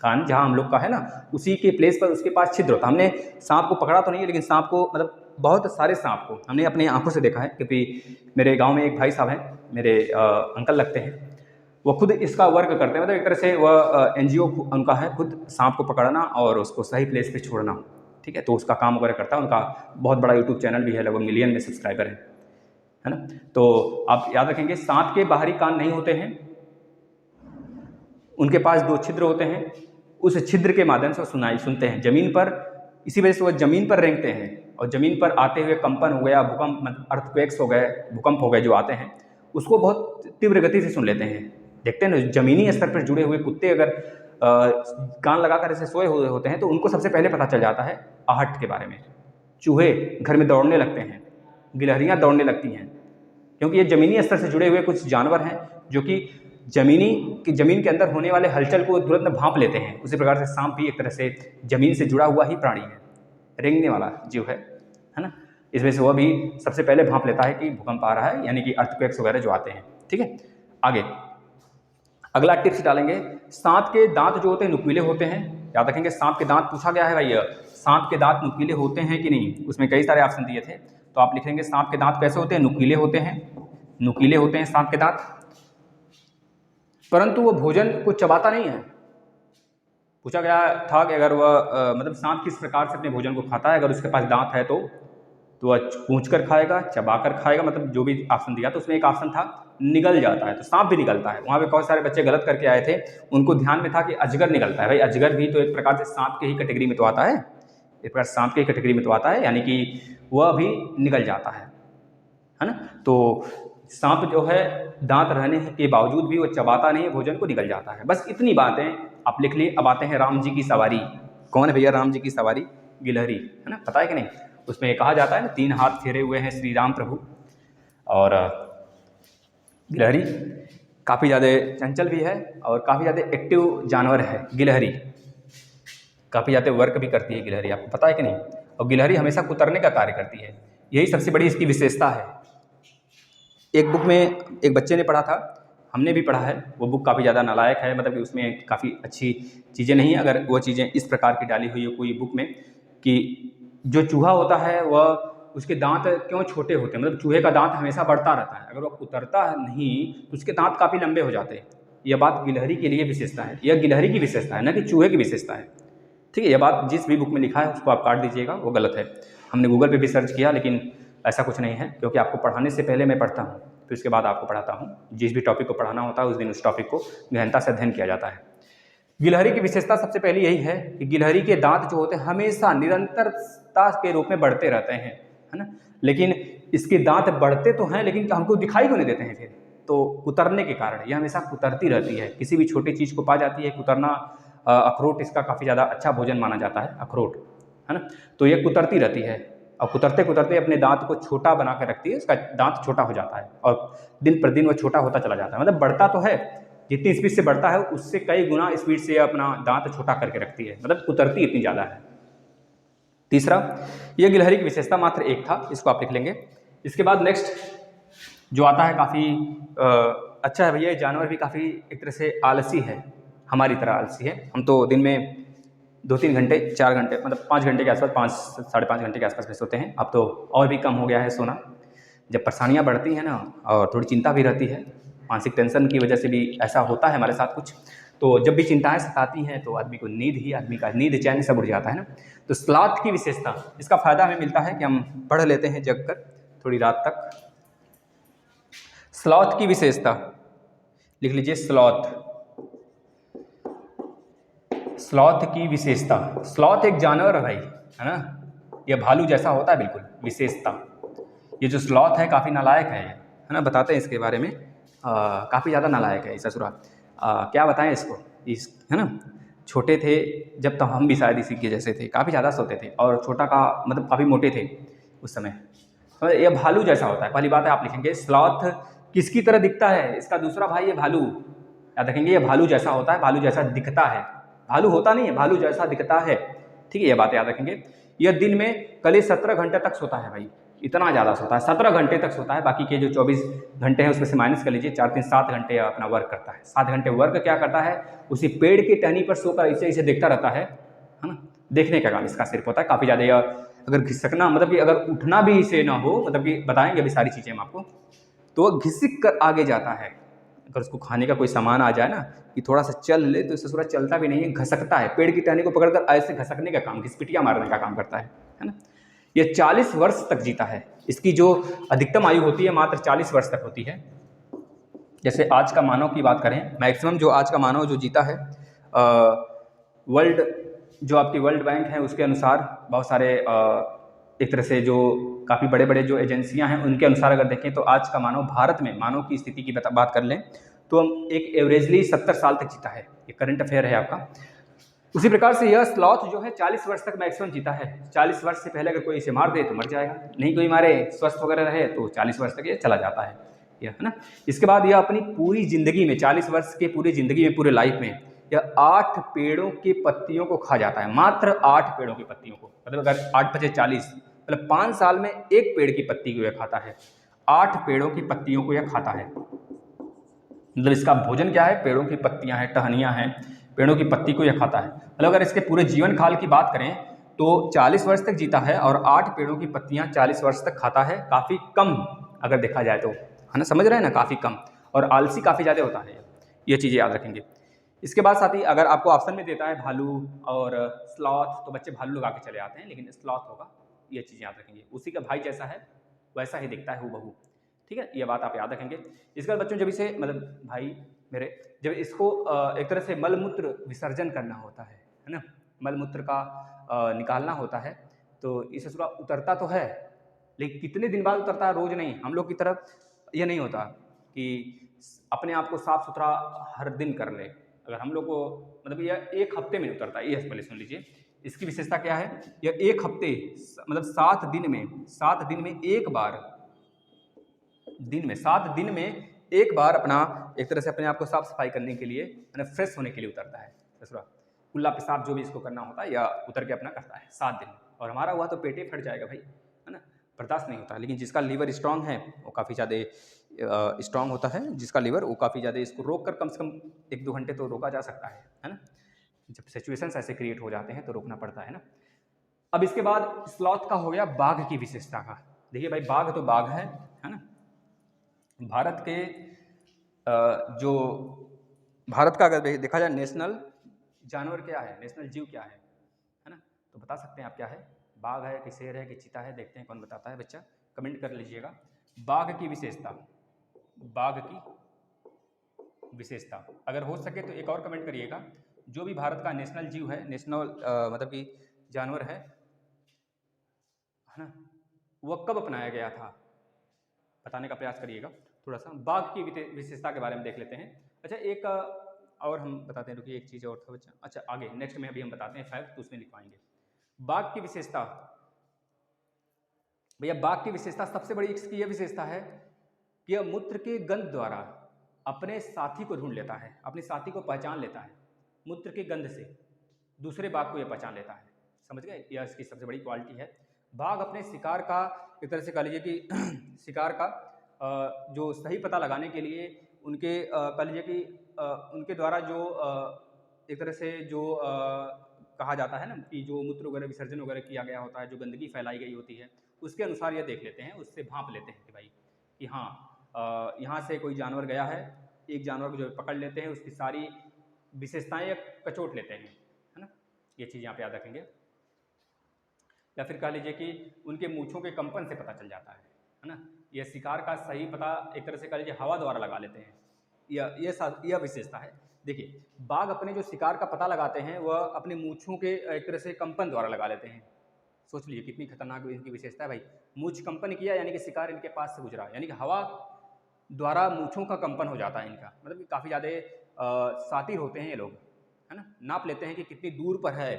कान जहाँ हम लोग का है ना, उसी के प्लेस पर उसके पास छिद्र होता है। हमने सांप को पकड़ा तो नहीं है, लेकिन सांप को, मतलब बहुत सारे सांप को हमने अपनी आंखों से देखा है, क्योंकि मेरे गांव में एक भाई साहब हैं, मेरे अंकल लगते हैं, वो खुद इसका वर्क करते हैं। मतलब एक तरह से वह NGO उनका है, खुद सांप को पकड़ना और उसको सही प्लेस पे छोड़ना, ठीक है। तो उसका काम वगैरह करता है। उनका बहुत बड़ा YouTube चैनल भी है, लगभग मिलियन में सब्सक्राइबर है ना। तो आप याद रखेंगे, सांप के बाहरी कान नहीं होते हैं, उनके पास 2 छिद्र होते हैं। उस छिद्र के माध्यम से वो सुनते हैं जमीन पर, इसी वजह से वह जमीन पर रेंगते हैं। और जमीन पर आते हुए कंपन हो गया, भूकंप, मतलब अर्थक्वेक्स हो गए, भूकंप हो गए जो आते हैं, उसको बहुत तीव्र गति से सुन लेते हैं। देखते हैं ना, जमीनी स्तर पर जुड़े हुए कुत्ते अगर कान लगाकर ऐसे सोए हुए होते हैं तो उनको सबसे पहले पता चल जाता है आहट के बारे में। चूहे घर में दौड़ने लगते हैं, गिलहरियाँ दौड़ने लगती हैं, क्योंकि ये ज़मीनी स्तर से जुड़े हुए कुछ जानवर हैं जो कि ज़मीन के अंदर होने वाले हलचल को तुरंत भांप लेते हैं। उसी प्रकार से सांप भी एक तरह से ज़मीन से जुड़ा हुआ ही प्राणी है, रेंगने वाला जीव है ना। इस वजह से वह भी सबसे पहले भांप लेता है कि भूकंप आ रहा है, यानी कि अर्थक्वेक्स वगैरह जो आते हैं, ठीक है। आगे अगला टिप्स डालेंगे, सांप के दांत जो होते हैं नुकीले होते हैं। याद रखेंगे, सांप के दांत पूछा गया है भाई, सांप के दांत नुकीले होते हैं कि नहीं, उसमें कई सारे ऑप्शन दिए थे। तो आप लिखेंगे सांप के दांत कैसे होते हैं, नुकीले होते हैं। नुकीले होते हैं सांप के दांत, परंतु वो भोजन को चबाता नहीं है। पूछा गया था कि अगर वह मतलब सांप किस प्रकार से अपने भोजन को खाता है, अगर उसके पास दांत है तो वह पूंछ कर खाएगा, चबा कर खाएगा, मतलब जो भी ऑप्शन दिया। तो उसमें एक ऑप्शन था निगल जाता है, तो सांप भी निगलता है। वहाँ पे बहुत सारे बच्चे गलत करके आए थे, उनको ध्यान में था कि अजगर निगलता है। भाई अजगर भी तो एक प्रकार से सांप के ही कैटेगरी में तो आता है, एक प्रकार सांप के ही कैटेगरी में तो आता है, यानी कि वह भी निगल जाता है ना। तो सांप जो है दांत रहने के बावजूद भी वो चबाता नहीं है, भोजन को निगल जाता है। बस इतनी बातें आप लिख लिए। अब आते हैं राम जी की सवारी। कौन है भैया राम जी की सवारी? गिलहरी, है ना, पता है कि नहीं? उसमें कहा जाता है ना, 3 हाथ फेरे हुए हैं श्री राम प्रभु। और गिलहरी काफ़ी ज़्यादा चंचल भी है और काफ़ी ज़्यादा एक्टिव जानवर है गिलहरी, काफ़ी ज़्यादा वर्क भी करती है गिलहरी, आपको पता है कि नहीं? और गिलहरी हमेशा कुतरने का कार्य करती है, यही सबसे बड़ी इसकी विशेषता है। एक बुक में एक बच्चे ने पढ़ा था, हमने भी पढ़ा है, वो बुक काफ़ी ज़्यादा नालायक है, मतलब कि उसमें काफ़ी अच्छी चीज़ें नहीं हैं। अगर वो चीज़ें इस प्रकार की डाली हुई है कोई बुक में कि जो चूहा होता है वह उसके दांत क्यों छोटे होते हैं, मतलब चूहे का दांत हमेशा बढ़ता रहता है, अगर वह कुतरता नहीं तो उसके दांत काफ़ी लंबे हो जाते हैं। यह बात गिलहरी के लिए विशेषता है, यह गिलहरी की विशेषता है, न कि चूहे की विशेषता है, ठीक है। यह बात जिस भी बुक में लिखा है उसको आप काट दीजिएगा, वो गलत है। हमने गूगल पे भी सर्च किया, लेकिन ऐसा कुछ नहीं है, क्योंकि आपको पढ़ाने से पहले मैं पढ़ता हूँ, तो इसके बाद आपको पढ़ाता हूँ। जिस भी टॉपिक को पढ़ाना होता है उस दिन उस टॉपिक को गहनता से अध्ययन किया जाता है। गिलहरी की विशेषता सबसे पहली यही है कि गिलहरी के दांत जो होते हैं हमेशा निरंतरता के रूप में बढ़ते रहते हैं, है ना। लेकिन इसके दांत बढ़ते तो हैं, लेकिन हमको दिखाई क्यों नहीं देते हैं फिर? तो कुतरने के कारण, यह हमेशा कुतरती रहती है, किसी भी छोटी चीज़ को पा जाती है। कुतरना, अखरोट इसका काफ़ी ज़्यादा अच्छा भोजन माना जाता है, अखरोट, है ना। तो ये कुतरती रहती है और कुतरते कुतरते अपने दांत को छोटा बना कर रखती है, उसका दांत छोटा हो जाता है और दिन प्रतिदिन वो छोटा होता चला जाता है। मतलब बढ़ता तो है, जितनी स्पीड से बढ़ता है उससे कई गुना स्पीड से अपना दांत छोटा करके रखती है, मतलब कुतरती इतनी ज़्यादा है। तीसरा, यह गिलहरी की विशेषता मात्र एक था, इसको आप लिख लेंगे। इसके बाद नेक्स्ट जो आता है काफ़ी अच्छा है भैया, जानवर भी काफ़ी एक तरह से आलसी है, हमारी तरह आलसी है। हम तो दिन में 2-3 घंटे 4 घंटे मतलब 5 घंटे के आसपास, 5 साढ़े 5 घंटे के आसपास में सोते हैं। अब तो और भी कम हो गया है सोना। जब परेशानियाँ बढ़ती हैं ना और थोड़ी चिंता भी रहती है, मानसिक टेंशन की वजह से भी ऐसा होता है हमारे साथ कुछ, तो जब भी चिंताएं सताती हैं तो आदमी को आदमी का नींद चैन सब उड़ जाता है ना। तो स्लॉथ की विशेषता, इसका फ़ायदा हमें मिलता है कि हम पढ़ लेते हैं जग कर थोड़ी रात तक। स्लॉथ की विशेषता लिख लीजिए, स्लॉथ की विशेषता। स्लॉथ एक जानवर है भाई, है ना, यह भालू जैसा होता है बिल्कुल। विशेषता, ये जो स्लॉथ है काफ़ी नालायक है ना, बताते हैं इसके बारे में। काफ़ी ज़्यादा नालायक है ससुरा। क्या बताएं इसको, इस है ना, छोटे थे जब, तो हम भी शायद इसी के जैसे थे, काफ़ी ज़्यादा सोते थे और छोटा का मतलब काफ़ी मोटे थे उस समय। तो ये भालू जैसा होता है। पहली बात है आप लिखेंगे स्लॉथ किसकी तरह दिखता है, इसका दूसरा भाई ये भालू। याद रखेंगे, ये भालू जैसा होता है, भालू जैसा दिखता है, भालू होता नहीं है, भालू जैसा दिखता है। ठीक है, ये बात याद रखेंगे। यह दिन में करीब 17 घंटे तक सोता है भाई, इतना ज़्यादा सोता है, 17 घंटे तक सोता है। बाकी के जो 24 घंटे हैं उसमें से माइनस कर लीजिए, 4 3 7 घंटे अपना वर्क करता है। 7 घंटे वर्क क्या करता है, उसी पेड़ की टहनी पर सोकर इसे इसे देखता रहता है ना। देखने का काम इसका सिर्फ होता है। काफ़ी ज़्यादा अगर घिसकना मतलब कि अगर उठना भी इसे ना हो, मतलब कि बताएंगे अभी सारी चीज़ें हम आपको, तो वह घिसक कर आगे जाता है। अगर उसको खाने का कोई सामान आ जाए ना कि थोड़ा सा चल ले, तो ससुरा चलता भी नहीं है, घसकता है, पेड़ की टहनी को पकड़कर ऐसे घसकने का काम, घिसपिटिया मारने का काम करता है ना। यह 40 वर्ष तक जीता है। इसकी जो अधिकतम आयु होती है मात्र 40 वर्ष तक होती है। जैसे आज का मानव की बात करें, मैक्सिमम जो आज का मानव जो जीता है, वर्ल्ड जो आपकी वर्ल्ड बैंक है उसके अनुसार, बहुत सारे एक तरह से जो काफ़ी बड़े बड़े जो एजेंसियां हैं उनके अनुसार अगर देखें तो आज का मानव, भारत में मानव की स्थिति की बात कर लें तो हम एक एवरेजली 70 साल तक जीता है। ये करंट अफेयर है आपका। उसी प्रकार से यह स्लॉथ जो है 40 वर्ष तक मैक्सिमम जीता है। 40 वर्ष से पहले अगर कोई इसे मार दे तो मर जाएगा, नहीं कोई मारे स्वस्थ वगैरह रहे तो 40 वर्ष तक ये चला जाता है, यह है ना। इसके बाद यह अपनी पूरी ज़िंदगी में, 40 वर्ष के पूरी ज़िंदगी में, पूरे लाइफ में यह 8 पेड़ों के पत्तियों को खा जाता है, मात्र 8 पेड़ों की पत्तियों को। मतलब अगर 8 × 40 मतलब 5 साल में एक पेड़ की पत्ती को यह खाता है, 8 पेड़ों की पत्तियों को यह खाता है। मतलब इसका भोजन क्या है, पेड़ों की पत्तियां हैं, टहनियां हैं, पेड़ों की पत्ती को यह खाता है। मतलब अगर इसके पूरे जीवन काल की बात करें तो 40 वर्ष तक जीता है और 8 पेड़ों की पत्तियां 40 वर्ष तक खाता है। काफ़ी कम अगर देखा जाए तो, है ना, समझ रहे हैं ना, काफ़ी कम। और आलसी काफ़ी ज़्यादा होता है, ये चीज़ें याद रखेंगे। इसके बाद साथ ही अगर आपको ऑप्शन में देता है भालू और स्लॉथ, तो बच्चे भालू लगा के चले आते हैं, लेकिन स्लॉथ होगा, ये चीज़ें याद रखेंगे। उसी का भाई जैसा है वैसा ही दिखता है हूबहू। ठीक है, ये बात आप याद रखेंगे। इसके बाद बच्चों जब इसे, मतलब भाई मेरे, जब इसको एक तरह से मलमूत्र विसर्जन करना होता है ना, मलमूत्र का निकालना होता है, तो इसे थोड़ा उतरता तो है, लेकिन कितने दिन बाद उतरता है, रोज नहीं। हम लोग की तरफ ये नहीं होता कि अपने आप को साफ सुथरा हर दिन कर ले। अगर हम लोग को, मतलब यह 1 हफ्ते में उतरता है। ये पहले सुन लीजिए, इसकी विशेषता क्या है। यह 1 हफ्ते मतलब 7 दिन में, 7 दिन में एक बार, दिन में 7 दिन में एक बार अपना एक तरह से अपने आप को साफ सफाई करने के लिए, फ्रेश होने के लिए उतरता है। ससुरा कुल्ला पेशाब जो भी इसको करना होता है या उतर के अपना करता है 7 दिन। और हमारा हुआ तो पेट ही फट जाएगा भाई, है ना, बर्दाश्त नहीं होता। लेकिन जिसका लीवर स्ट्रांग है वो काफ़ी ज़्यादा स्ट्रांग होता है, जिसका लीवर, वो काफ़ी ज़्यादा इसको रोक कर कम से कम 1-2 घंटे तो रोका जा सकता है ना। जब सिचुएशंस ऐसे क्रिएट हो जाते हैं तो रोकना पड़ता है ना। अब इसके बाद स्लॉथ का हो गया बाघ की विशेषता का। देखिए भाई, बाघ तो बाघ है ना। भारत के जो भारत का अगर देखा जाए नेशनल जानवर क्या है, नेशनल जीव क्या है ना, तो बता सकते हैं आप क्या है। बाघ है कि शेर है कि चीता है, देखते हैं कौन बताता है। बच्चा कमेंट कर लीजिएगा। बाघ की विशेषता, बाघ की विशेषता अगर हो सके तो एक और कमेंट करिएगा। जो भी भारत का नेशनल जीव है, नेशनल मतलब कि जानवर है ना, वह कब अपनाया गया था, बताने का प्रयास करिएगा। थोड़ा सा बाघ की विशेषता के बारे में देख लेते हैं। अच्छा, एक और हम बताते हैं, रुकिए, एक चीज़ और था बच्चा। अच्छा, आगे नेक्स्ट में अभी हम बताते हैं फैक्ट, तो उसमें लिखवाएंगे। बाघ की विशेषता, भैया बाघ की विशेषता सबसे बड़ी इसकी यह विशेषता है कि यह मूत्र के गंध द्वारा अपने साथी को ढूंढ लेता है, अपने साथी को पहचान लेता है। मूत्र के गंध से दूसरे बाघ को यह पहचान लेता है। समझ गए, यह इसकी सबसे बड़ी क्वालिटी है। बाघ अपने शिकार का, एक तरह से कह लीजिए कि शिकार का जो सही पता लगाने के लिए उनके कह लीजिए कि उनके द्वारा जो एक तरह से जो कहा जाता है ना कि जो मूत्र वगैरह विसर्जन वगैरह किया गया होता है, जो गंदगी फैलाई गई होती है, उसके अनुसार ये देख लेते हैं, उससे भांप लेते हैं कि भाई कि हाँ यहाँ से कोई जानवर गया है, एक जानवर को जो पकड़ लेते हैं उसकी सारी विशेषताएं कचोट लेते हैं, है ना। ये चीज़ यहाँ पे याद रखेंगे। या फिर कह लीजिए कि उनके मूँछों के कंपन से पता चल जाता है ना। यह शिकार का सही पता एक तरह से कह लीजिए हवा द्वारा लगा लेते हैं, यह विशेषता है। देखिए बाघ अपने जो शिकार का पता लगाते हैं वह अपने मूँछों के एक तरह से कंपन द्वारा लगा लेते हैं। सोच लीजिए कितनी खतरनाक इनकी विशेषता है भाई। मूँछ कंपन किया यानी कि शिकार इनके पास से गुजरा, यानी कि हवा द्वारा मूँछों का कंपन हो जाता है इनका, मतलब कि काफ़ी ज़्यादा शातिर होते हैं ये लोग, है ना। नाप लेते हैं कि कितनी दूर पर है,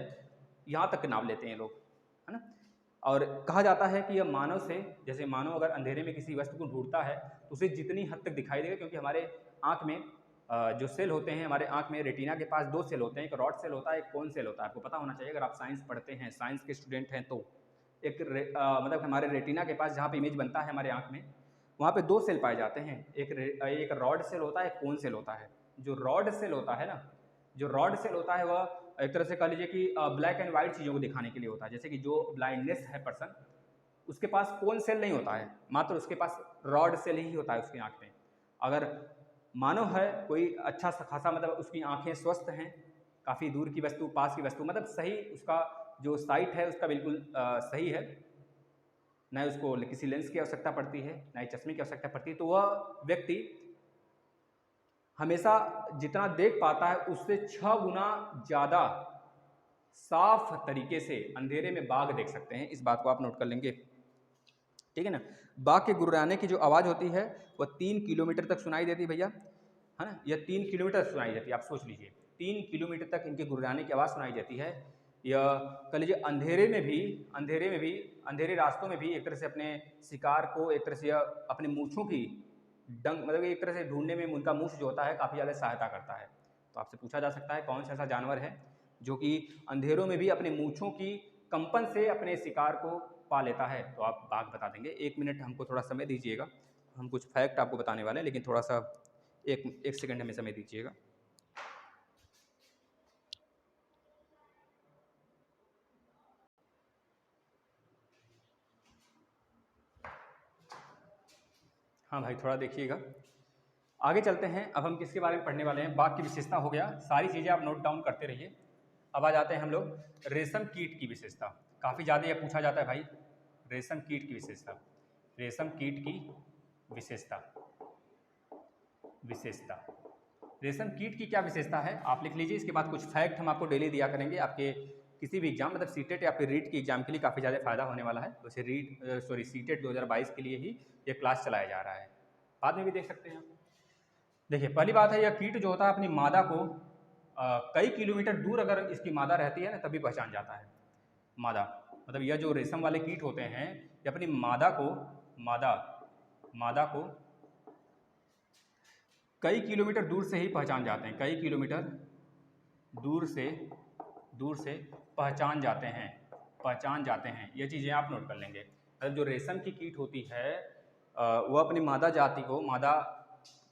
यहाँ तक नाप लेते हैं लोग, है ना। और कहा जाता है कि यह मानव से, जैसे मानव अगर अंधेरे में किसी वस्तु को ढूंढता है तो उसे जितनी हद तक दिखाई देगा, क्योंकि हमारे आँख में जो सेल होते हैं, हमारे आँख में रेटिना के पास 2 सेल होते हैं, एक रॉड सेल होता है, एक कोन सेल होता है। आपको पता होना चाहिए अगर आप साइंस पढ़ते हैं, साइंस के स्टूडेंट हैं तो। एक मतलब हमारे रेटिना के पास जहाँ पे इमेज बनता है हमारे आँख में, वहाँ पे 2 सेल पाए जाते हैं, एक रॉड सेल होता है, एक कोन सेल होता है। जो रॉड सेल होता है ना, जो रॉड सेल होता है वह एक तरह से कह लीजिए कि ब्लैक एंड वाइट चीज़ों को दिखाने के लिए होता है। जैसे कि जो ब्लाइंडनेस है पर्सन, उसके पास कोन सेल नहीं होता है, मात्र उसके पास रॉड सेल ही होता है उसकी आँख में। अगर मानव है कोई अच्छा सा खासा, मतलब उसकी आँखें स्वस्थ हैं, काफ़ी दूर की वस्तु, पास की वस्तु, मतलब सही उसका जो साइट है उसका बिल्कुल सही है, न उसको किसी लेंस की आवश्यकता पड़ती है, न ही चश्मे की आवश्यकता पड़ती है, तो वह व्यक्ति हमेशा जितना देख पाता है उससे 6 गुना ज़्यादा साफ तरीके से अंधेरे में बाघ देख सकते हैं। इस बात को आप नोट कर लेंगे, ठीक है ना। बाघ के गुर्राने की जो आवाज़ होती है वह 3 किलोमीटर तक सुनाई देती है भैया, है ना। यह 3 किलोमीटर सुनाई देती है, आप सोच लीजिए 3 किलोमीटर तक इनके गुर्राने की आवाज़ सुनाई देती है। यह कह लीजिए अंधेरे में भी, अंधेरे रास्तों में भी एक तरह से अपने शिकार को एक तरह से अपने मूँछों की डंग, मतलब एक तरह से ढूंढने में उनका मूँछ जो होता है काफ़ी ज़्यादा सहायता करता है। तो आपसे पूछा जा सकता है कौन सा ऐसा जानवर है जो कि अंधेरों में भी अपने मूँछों की कंपन से अपने शिकार को पा लेता है। तो आप बाघ बता देंगे। 1 मिनट हमको थोड़ा समय दीजिएगा, हम कुछ फैक्ट आपको बताने वाले हैं, लेकिन थोड़ा सा एक सेकंड हमें समय दीजिएगा। हाँ भाई थोड़ा देखिएगा। आगे चलते हैं, अब हम किसके बारे में पढ़ने वाले हैं। बाघ की विशेषता हो गया, सारी चीज़ें आप नोट डाउन करते रहिए। अब आ जाते हैं हम लोग रेशम कीट की विशेषता। काफ़ी ज़्यादा यह पूछा जाता है भाई, रेशम कीट की विशेषता, रेशम कीट की विशेषता। रेशम कीट की क्या विशेषता है आप लिख लीजिए। इसके बाद कुछ फैक्ट हम आपको डेली दिया करेंगे, आपके किसी भी एग्जाम, मतलब सीटेट या फिर रीट की एग्जाम के लिए काफ़ी ज़्यादा फायदा होने वाला है। वैसे सीटेट 2022 के लिए ही ये क्लास चलाया जा रहा है, बाद में भी देख सकते हैं आप। देखिए पहली बात है, यह कीट जो होता है अपनी मादा को कई किलोमीटर दूर अगर इसकी मादा रहती है ना तभी पहचान जाता है। मादा मतलब यह जो रेशम वाले कीट होते हैं ये अपनी मादा को कई किलोमीटर दूर से ही पहचान जाते हैं, कई किलोमीटर दूर से पहचान जाते हैं। ये चीज़ें आप नोट कर लेंगे। मतलब जो रेशम की कीट होती है वह अपनी मादा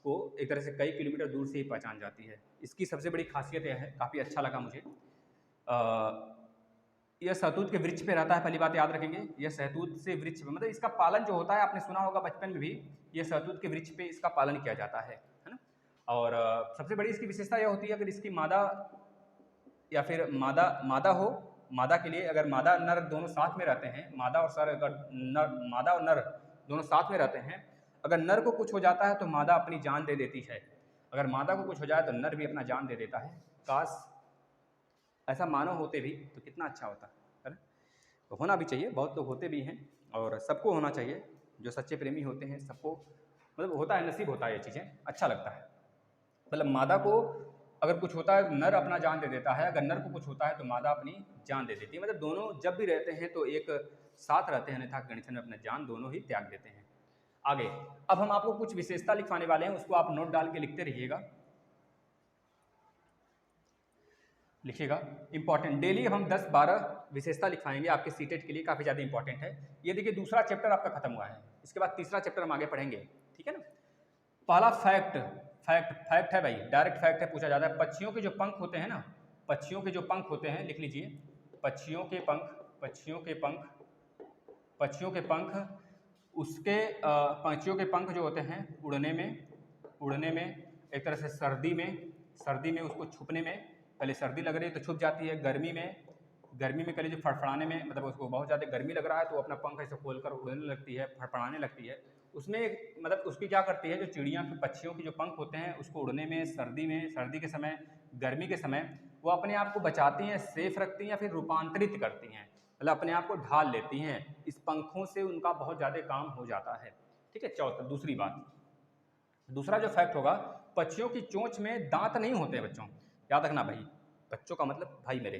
को एक तरह से कई किलोमीटर दूर से ही पहचान जाती है। इसकी सबसे बड़ी खासियत यह है, काफ़ी अच्छा लगा मुझे, यह शहतूत के वृक्ष पे रहता है। पहली बात याद रखेंगे, यह शहतूत से वृक्ष पे, मतलब इसका पालन जो होता है आपने सुना होगा बचपन में भी, यह शहतूत के वृक्ष पे इसका पालन किया जाता है ना। और सबसे बड़ी इसकी विशेषता यह होती है, अगर इसकी मादा या फिर मादा हो, मादा के लिए अगर मादा नर दोनों साथ में रहते हैं, मादा और नर दोनों साथ में रहते हैं, अगर नर को कुछ हो जाता है तो मादा अपनी जान दे देती है, अगर मादा को कुछ हो जाए तो नर भी अपना जान दे देता है। काश ऐसा मानव होते भी तो कितना अच्छा होता है ना। तो होना भी चाहिए, बहुत लोग होते भी हैं और सबको होना चाहिए, जो सच्चे प्रेमी होते हैं सबको, मतलब होता है, नसीब होता है, ये चीज़ें अच्छा लगता है। मतलब मादा को अगर कुछ होता है नर अपना जान दे देता है, अगर नर को कुछ होता है तो मादा अपनी जान दे देती है। मतलब दोनों जब भी रहते हैं तो एक साथ रहते हैं, अन्यथा कंडीशन में अपना जान दोनों ही त्याग देते हैं। आगे अब हम आपको कुछ विशेषता लिखवाने वाले हैं, उसको आप नोट डाल के लिखते रहिएगा, लिखिएगा इंपॉर्टेंट। डेली हम 10-12 विशेषता लिखवाएंगे आपके सीटेट के लिए, काफ़ी ज़्यादा इंपॉर्टेंट है। ये देखिए दूसरा चैप्टर आपका खत्म हुआ है, इसके बाद तीसरा चैप्टर हम आगे पढ़ेंगे, ठीक है ना। पहला फैक्ट है भाई, डायरेक्ट फैक्ट है, पूछा जाता है। पक्षियों के जो पंख होते हैं ना, पक्षियों के जो पंख होते हैं, लिख लीजिए, पक्षियों के पंख, उसके पक्षियों के पंख जो होते हैं उड़ने में एक तरह से सर्दी में उसको छुपने में, पहले सर्दी लग रही है तो छुप जाती है, गर्मी में कह लीजिए फड़फड़ाने में, मतलब उसको बहुत ज़्यादा गर्मी लग रहा है तो अपना पंख ऐसे खोलकर उड़ने लगती है, फड़फड़ाने लगती है। उसमें मतलब उसकी क्या करती है, जो चिड़िया के पक्षियों के जो पंख होते हैं उसको उड़ने में, सर्दी के समय, गर्मी के समय वो अपने आप को बचाती हैं, सेफ रखती हैं या फिर रूपांतरित करती हैं, मतलब अपने आप को ढाल लेती हैं। इस पंखों से उनका बहुत ज़्यादा काम हो जाता है। ठीक है। दूसरा जो फैक्ट होगा, पक्षियों की चोंच में दांत नहीं होते हैं बच्चों, याद रखना भाई, बच्चों का मतलब भाई मेरे,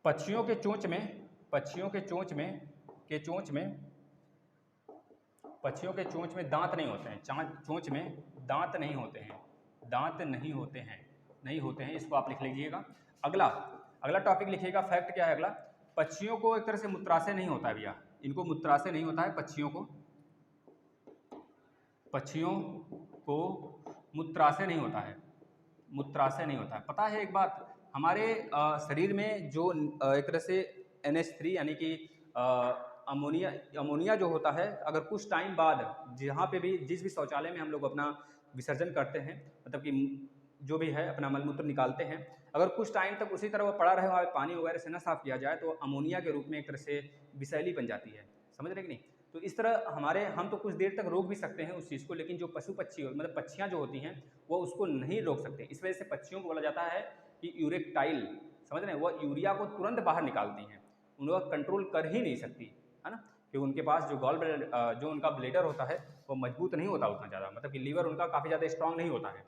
पक्षियों के चोंच में दांत नहीं होते हैं, चोंच में दांत नहीं होते हैं, इसको आप लिख लीजिएगा। अगला टॉपिक लिखिएगा, फैक्ट क्या है अगला, पक्षियों को एक तरह से मूत्राशय नहीं होता है भैया, इनको मूत्राशय नहीं होता है, पक्षियों को मूत्राशय नहीं होता है। पता है एक बात, हमारे शरीर में जो एक तरह से NH3 यानी कि अमोनिया जो होता है, अगर कुछ टाइम बाद जहाँ पे भी जिस भी शौचालय में हम लोग अपना विसर्जन करते हैं, मतलब कि जो भी है अपना मलमूत्र निकालते हैं, अगर कुछ टाइम तक उसी तरह वो पड़ा रहे और पानी वगैरह से न साफ किया जाए तो अमोनिया के रूप में एक तरह से विषैली बन जाती है, समझ रहे कि नहीं। तो इस तरह हम तो कुछ देर तक रोक भी सकते हैं उस चीज़ को, लेकिन जो पक्षी मतलब पक्षियाँ जो होती हैं वो उसको नहीं रोक सकते। इस वजह से पक्षियों को बोला जाता है कि यूरेक्टाइल, समझ रहे हैं, वो यूरिया को तुरंत बाहर निकालती हैं, उनका कंट्रोल कर ही नहीं सकती है ना, क्योंकि उनके पास जो उनका ब्लेडर होता है वो मजबूत नहीं होता उतना ज़्यादा, मतलब कि लीवर उनका काफ़ी ज़्यादा स्ट्रांग नहीं होता है।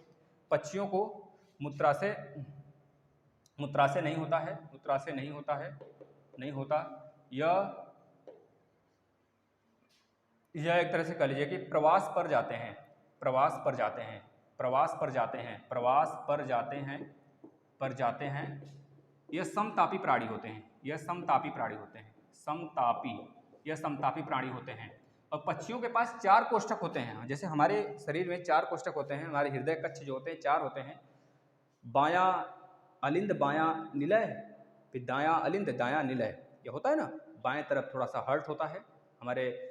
पक्षियों को मूत्राशय नहीं होता। यह एक तरह से कह लीजिए कि प्रवास पर जाते हैं। यह समतापी प्राणी होते हैं। और पक्षियों के पास 4 कोष्ठक होते हैं, जैसे हमारे शरीर में 4 कोष्ठक होते हैं, हमारे हृदय कक्ष जो होते हैं 4 होते हैं, बायां अलिंद बायां निलय, फिर दायां अलिंद दायां निलय, ये होता है ना, बाएं तरफ थोड़ा सा हर्ट होता है हमारे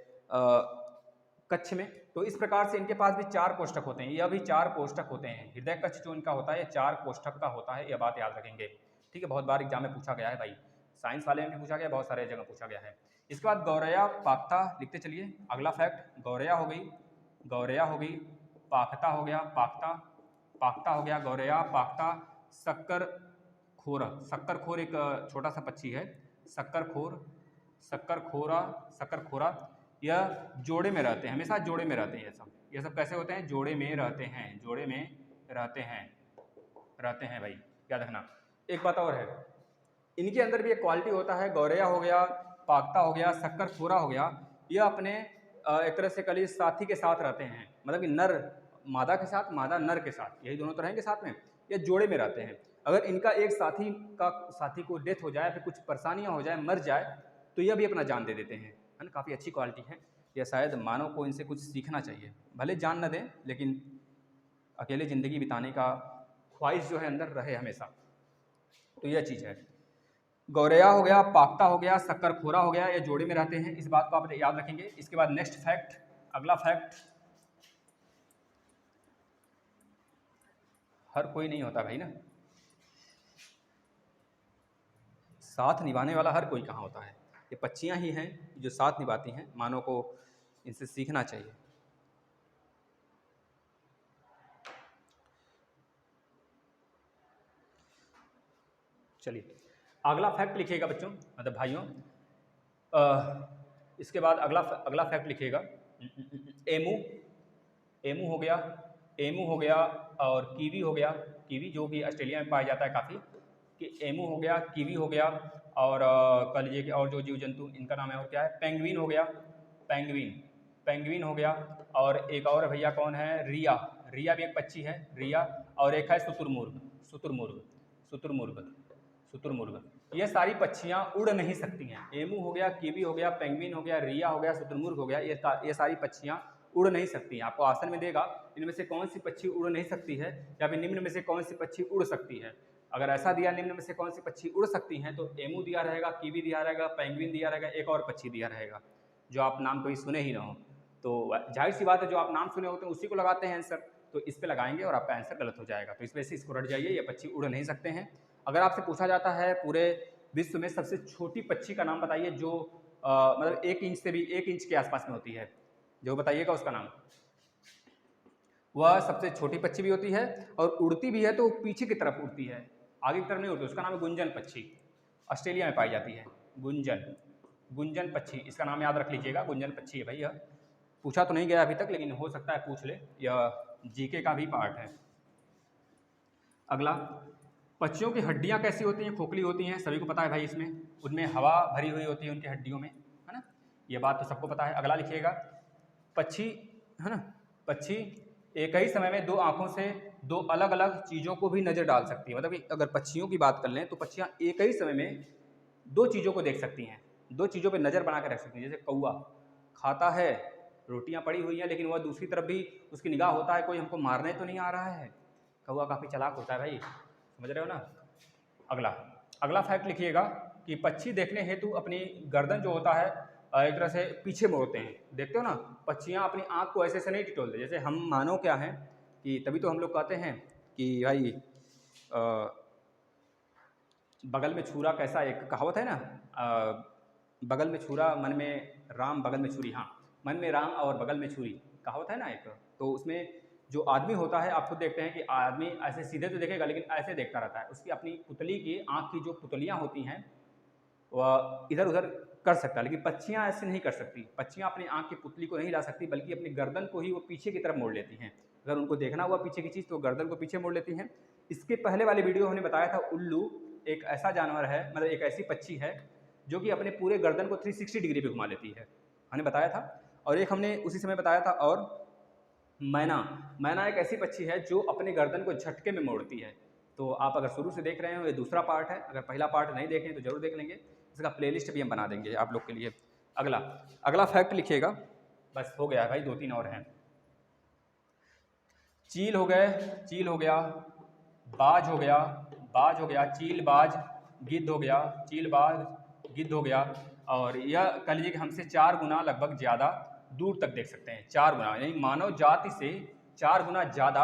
कक्ष में, तो इस प्रकार से इनके पास भी 4 कोष्ठक होते हैं, यह भी 4 कोष्ठक होते हैं। हृदय कक्ष जो इनका होता है ये 4 कोष्ठक का होता है, यह बात याद रखेंगे। ठीक है, बहुत बार एग्जाम में पूछा गया है भाई, साइंस वाले में भी पूछा गया, बहुत सारे जगह पूछा गया है। इसके बाद गौरैया पाख्ता लिखते चलिए। अगला फैक्ट, गौरैया हो गई, पाख्ता हो गया, गौरैया, पाख्ता, शक्कर खोर एक छोटा सा पक्षी है, शक्कर खोरा, यह जोड़े में रहते हैं, हमेशा जोड़े में रहते हैं। ये सब कैसे होते हैं, जोड़े में रहते हैं भाई, याद रखना। एक बात और है, इनके अंदर भी एक क्वालिटी होता है, गौरैया हो गया, पाख्ता हो गया, शक्कर खोरा हो गया, यह अपने एक तरह से कली साथी के साथ रहते हैं, मतलब कि नर मादा के साथ, मादा नर के साथ, यही दोनों तो रहेंगे साथ में, ये जोड़े में रहते हैं। अगर इनका एक साथी को डेथ हो जाए, फिर कुछ परेशानियां हो जाए, मर जाए, तो यह भी अपना जान दे देते हैं, है ना, काफ़ी अच्छी क्वालिटी है। यह शायद मानव को इनसे कुछ सीखना चाहिए, भले जान न दें लेकिन अकेले ज़िंदगी बिताने का ख्वाहिश जो है अंदर रहे हमेशा, तो यह चीज़ है। गौरैया हो गया, पाख्ता हो गया, शक्कर खोरा हो गया, ये जोड़े में रहते हैं, इस बात को आप याद रखेंगे। इसके बाद नेक्स्ट फैक्ट, अगला फैक्ट, हर कोई नहीं होता भाई ना, साथ निभाने वाला हर कोई कहाँ होता है, ये पक्षियाँ ही हैं जो साथ निभाती हैं, मानव को इनसे सीखना चाहिए। चलिए अगला फैक्ट लिखिएगा बच्चों, मतलब भाइयों, इसके बाद अगला फैक्ट लिखिएगा, एमू हो गया और कीवी हो गया, कीवी जो कि ऑस्ट्रेलिया में पाया जाता है काफ़ी, कि एमू हो गया, कीवी हो गया, और कह लीजिए कि और जो जीव जंतु इनका नाम है और क्या है, पेंगुइन हो गया, पेंगुइन हो गया, और एक और भैया कौन है, रिया भी एक पक्षी है, रिया, और एक है शुतुरमुर्ग। ये सारी पक्षियाँ उड़ नहीं सकती हैं, एमू हो गया, कीवी हो गया, पेंगुइन हो गया, रिया हो गया, शुतुरमुर्ग हो गया, ये सारी पक्षियाँ उड़ नहीं सकती हैं। आपको आसन में देगा इनमें से कौन सी पक्षी उड़ नहीं सकती है, या फिर निम्न में से कौन सी पक्षी उड़ सकती है। अगर ऐसा दिया निम्न में से कौन सी पक्षी उड़ सकती हैं, तो एमू दिया रहेगा, कीवी दिया रहेगा, पेंगुइन दिया रहेगा, एक और पक्षी दिया रहेगा जो आप नाम कभी सुने ही ना हो। तो जाहिर सी बात है, जो आप नाम सुने होते हैं उसी को लगाते हैं आंसर, तो इस पे लगाएंगे और आपका आंसर गलत हो जाएगा। तो इस वजह से इसको रट जाइए, ये पक्षी उड़ नहीं सकते हैं। अगर आपसे पूछा जाता है पूरे विश्व में सबसे छोटी पक्षी का नाम बताइए जो मतलब 1 इंच से भी 1 इंच के आसपास में होती है, जो बताइएगा उसका नाम। वह सबसे छोटी पक्षी भी होती है और उड़ती भी है, तो पीछे की तरफ उड़ती है, आगे की तरफ नहीं उड़ती। उसका नाम है गुंजन पक्षी, ऑस्ट्रेलिया में पाई जाती है। गुंजन पक्षी, इसका नाम याद रख लीजिएगा, गुंजन पक्षी है भाई। यह पूछा तो नहीं गया अभी तक, लेकिन हो सकता है पूछ ले, यह जीके का भी पार्ट है। अगला, पक्षियों की हड्डियां कैसी होती हैं? खोखली होती हैं, सभी को पता है भाई। इसमें उनमें हवा भरी हुई होती है उनकी हड्डियों में, है ना, ये बात तो सबको पता है। अगला लिखिएगा, पक्षी, है ना, पक्षी एक ही समय में 2 आँखों से 2 अलग अलग चीज़ों को भी नज़र डाल सकती है। मतलब कि अगर पक्षियों की बात कर लें तो पक्षियाँ एक ही समय में 2 चीज़ों को देख सकती हैं, 2 चीज़ों पे नज़र बना कर रख सकती हैं। जैसे कौआ खाता है, रोटियां पड़ी हुई हैं, लेकिन वह दूसरी तरफ भी उसकी निगाह होता है, कोई हमको मारने तो नहीं आ रहा है। कौआ काफ़ी चालाक होता है भाई, समझ रहे हो ना। अगला फैक्ट लिखिएगा कि पक्षी देखने हेतु अपनी गर्दन जो होता है एक तरह से पीछे मोड़ते हैं। देखते हो ना, पक्षियाँ अपनी आँख को ऐसे नहीं टिटोलते। जैसे हम मानो क्या है कि तभी तो हम लोग कहते हैं कि भाई बगल में छुरा कैसा, एक कहावत है ना, बगल में छुरा मन में राम बगल में छुरी। हाँ, मन में राम और बगल में छुरी, कहावत है ना एक। तो उसमें जो आदमी होता है, आप खुद देखते हैं कि आदमी ऐसे सीधे तो देखेगा, लेकिन ऐसे देखता रहता है। उसकी अपनी पुतली की आँख की जो पुतलियाँ होती हैं वह इधर उधर कर सकता है, लेकिन पक्षियाँ ऐसे नहीं कर सकती। पक्षियाँ अपनी आँख की पुतली को नहीं हिला सकती, बल्कि अपनी गर्दन को ही वो पीछे की तरफ मोड़ लेती हैं। अगर उनको देखना हुआ पीछे की चीज़ तो गर्दन को पीछे मोड़ लेती हैं। इसके पहले वाले वीडियो हमने बताया था, उल्लू एक ऐसा जानवर है, मतलब एक ऐसी पक्षी है जो कि अपने पूरे गर्दन को 360 डिग्री पे घुमा लेती है, हमने बताया था। और एक हमने उसी समय बताया था, और मैना एक ऐसी पक्षी है जो अपने गर्दन को झटके में मोड़ती है। तो आप अगर शुरू से देख रहे हो, ये दूसरा पार्ट है। अगर पहला पार्ट नहीं देखें तो जरूर देख लेंगे, इसका प्लेलिस्ट भी हम बना देंगे आप लोग के लिए। अगला फैक्ट लिखिएगा, बस हो गया भाई, 2-3 और हैं। चील हो गया, बाज हो गया, चील बाज, गिद्ध हो गया, चील बाज, गिद्ध हो गया। और यह कह लीजिए कि हमसे 4 गुना लगभग ज़्यादा दूर तक देख सकते हैं। 4 गुना, यानी मानव जाति से 4 गुना ज़्यादा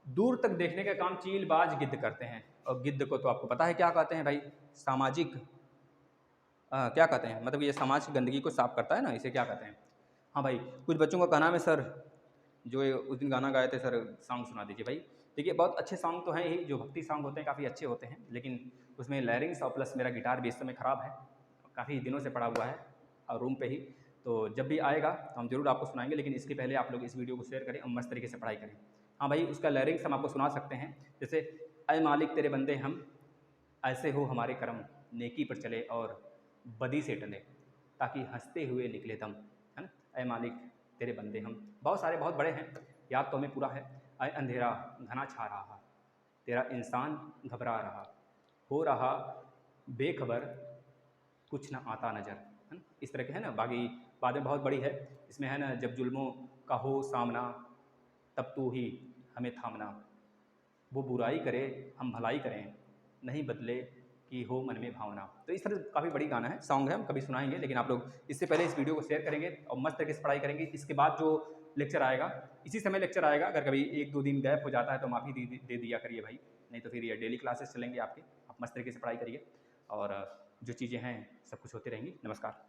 दूर तक देखने का काम चील बाज गिद्ध करते हैं। और गिद्ध को तो आपको पता है क्या कहते हैं भाई, सामाजिक, क्या कहते हैं, मतलब ये समाज की गंदगी को साफ करता है ना, इसे क्या कहते हैं। हाँ भाई, कुछ बच्चों का कहना है सर, जो उस दिन गाना गाए थे सर, सॉन्ग सुना दीजिए भाई। देखिए, बहुत अच्छे सॉन्ग तो हैं ही, जो भक्ति सॉन्ग होते हैं काफ़ी अच्छे होते हैं, लेकिन उसमें लैरिंग्स और प्लस मेरा गिटार भी इस समय ख़राब है, काफ़ी दिनों से पड़ा हुआ है और रूम पे ही। तो जब भी आएगा तो हम जरूर आपको सुनाएंगे, लेकिन इसके पहले आप लोग इस वीडियो को शेयर करें और मस्त तरीके से पढ़ाई करें। हाँ भाई, उसका लैरिंग्स हम आपको सुना सकते हैं, जैसे ऐ मालिक तेरे बंदे हम, ऐसे हो हमारे कर्म, नेकी पर चले और बदी से टले, ताकि हंसते हुए निकले दम, है ना। ऐ मालिक तेरे बंदे हम, बहुत सारे बहुत बड़े हैं, याद तो हमें पूरा है। ऐ अंधेरा घना छा रहा, तेरा इंसान घबरा रहा, हो रहा बेखबर, कुछ ना आता नज़र, है ना। इस तरह के है ना। बाकी बातें बहुत बड़ी है इसमें, है ना। जब जुल्मों का हो सामना, तब तू ही हमें थामना, वो बुराई करे हम भलाई करें, नहीं बदले कि हो मन में भावना। तो इस तरह काफ़ी बड़ी गाना है, सॉन्ग है, हम कभी सुनाएंगे, लेकिन आप लोग इससे पहले इस वीडियो को शेयर करेंगे और मस्त तरीके से पढ़ाई करेंगे। इसके बाद जो लेक्चर आएगा, इसी समय लेक्चर आएगा। अगर कभी 1-2 दिन गैप हो जाता है तो माफ़ी दे दिया करिए भाई, नहीं तो फिर ये डेली क्लासेस चलेंगे आपके। आप मस्त तरीके से पढ़ाई करिए और जो चीज़ें हैं सब कुछ होती रहेंगी। नमस्कार।